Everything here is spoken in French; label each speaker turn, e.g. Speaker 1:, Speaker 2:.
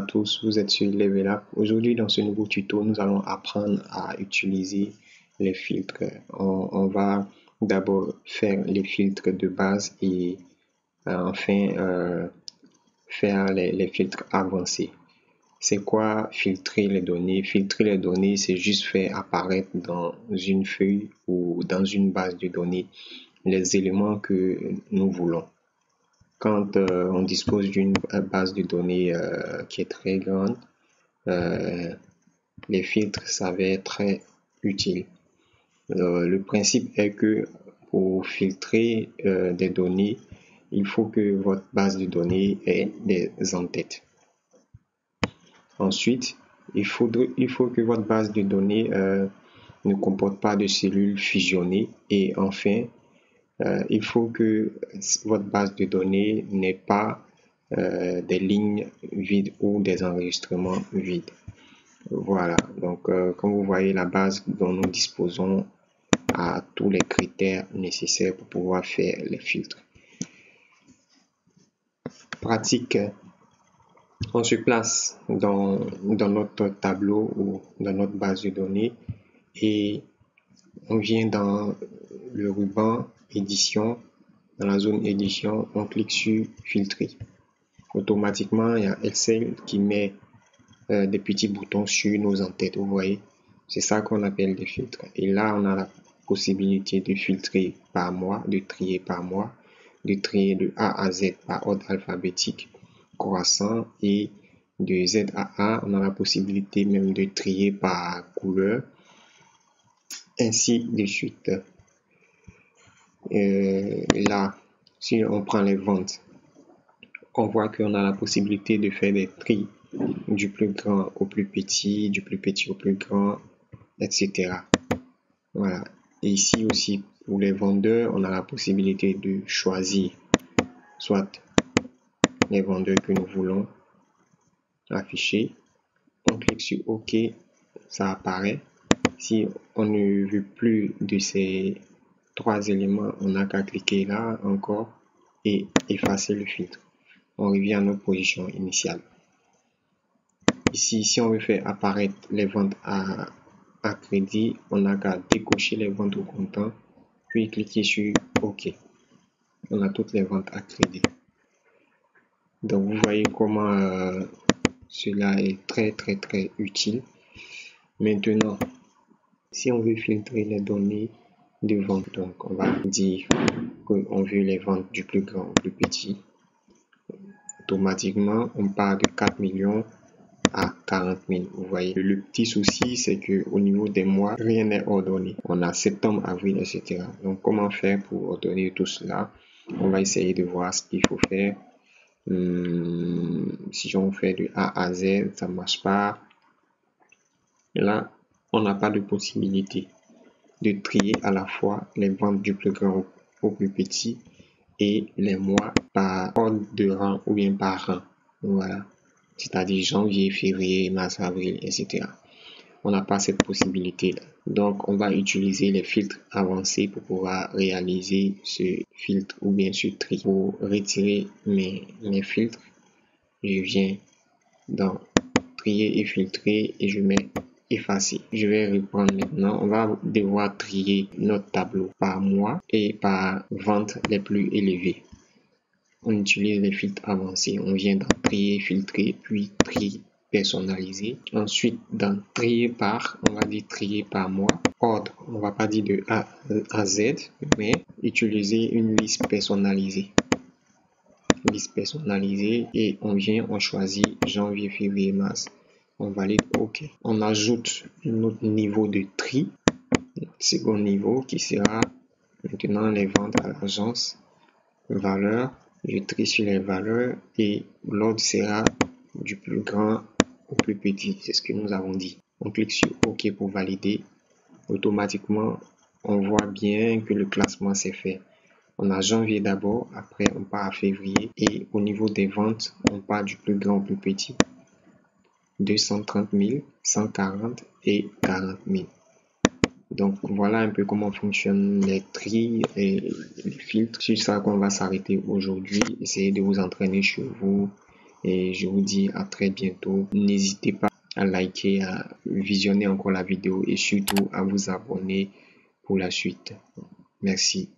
Speaker 1: tous, vous êtes sur Level Up. Aujourd'hui, dans ce nouveau tuto, nous allons apprendre à utiliser les filtres. On va d'abord faire les filtres de base et enfin faire les filtres avancés. C'est quoi filtrer les données? Filtrer les données, c'est juste faire apparaître dans une feuille ou dans une base de données les éléments que nous voulons. Quand on dispose d'une base de données qui est très grande, les filtres s'avèrent très utiles. Le principe est que pour filtrer des données, il faut que votre base de données ait des entêtes. Ensuite, il faut que votre base de données ne comporte pas de cellules fusionnées. Et enfin, il faut que votre base de données n'ait pas des lignes vides ou des enregistrements vides. Voilà, donc comme vous voyez, la base dont nous disposons a tous les critères nécessaires pour pouvoir faire les filtres. Pratique. On se place dans notre tableau ou dans notre base de données et on vient dans le ruban édition. Dans la zone édition, on clique sur filtrer. Automatiquement, il y a Excel qui met des petits boutons sur nos entêtes. Vous voyez, c'est ça qu'on appelle des filtres. Et là, on a la possibilité de filtrer par mois, de trier par mois, de trier de A à Z par ordre alphabétique croissant, et de Z à A, on a la possibilité même de trier par couleur, ainsi de suite. Là, si on prend les ventes, on voit qu'on a la possibilité de faire des tris du plus grand au plus petit, du plus petit au plus grand, etc. Voilà. Et ici aussi, pour les vendeurs, on a la possibilité de choisir soit les vendeurs que nous voulons afficher. On clique sur OK, ça apparaît. Si on ne veut plus de ces trois éléments, on n'a qu'à cliquer là encore et effacer le filtre. On revient à notre position initiale. Ici, si on veut faire apparaître les ventes à crédit, on n'a qu'à décocher les ventes au comptant, puis cliquer sur OK. On a toutes les ventes à crédit. Donc, vous voyez comment cela est très utile. Maintenant, si on veut filtrer les données de vente, donc on va dire qu'on veut les ventes du plus grand au plus petit. Automatiquement, on part de 4 millions à 40 000. Vous voyez, le petit souci, c'est que au niveau des mois, rien n'est ordonné. On a septembre, avril, etc. Donc, comment faire pour ordonner tout cela? On va essayer de voir ce qu'il faut faire. Si on fait de A à Z, ça ne marche pas. Là, on n'a pas de possibilité de trier à la fois les ventes du plus grand au plus petit et les mois par ordre de rang ou bien par rang. Voilà. C'est-à-dire janvier, février, mars, avril, etc. On n'a pas cette possibilité-là. Donc, on va utiliser les filtres avancés pour pouvoir réaliser ce filtre ou bien ce tri. Pour retirer mes filtres, je viens dans trier et filtrer et je mets effacer. Je vais reprendre maintenant. On va devoir trier notre tableau par mois et par vente les plus élevées. On utilise les filtres avancés. On vient dans trier, filtrer, puis trier personnalisé. Ensuite, dans trier par, on va dire trier par mois. Ordre, on va pas dire de A à Z, mais utiliser une liste personnalisée. Liste personnalisée et on vient, on choisit janvier, février, mars. On valide OK. On ajoute notre niveau de tri, notre second niveau qui sera maintenant les ventes à l'agence, valeur. Je trie sur les valeurs et l'ordre sera du plus grand au plus petit. C'est ce que nous avons dit. On clique sur OK pour valider. Automatiquement, on voit bien que le classement s'est fait. On a janvier d'abord, après on part à février et au niveau des ventes, on part du plus grand au plus petit. 230 000, 140 et 40 000. Donc voilà un peu comment fonctionnent les tris et les filtres. C'est ça qu'on va s'arrêter aujourd'hui. Essayez de vous entraîner chez vous Et je vous dis à très bientôt. N'hésitez pas à liker, à visionner encore la vidéo et surtout à vous abonner pour la suite. Merci.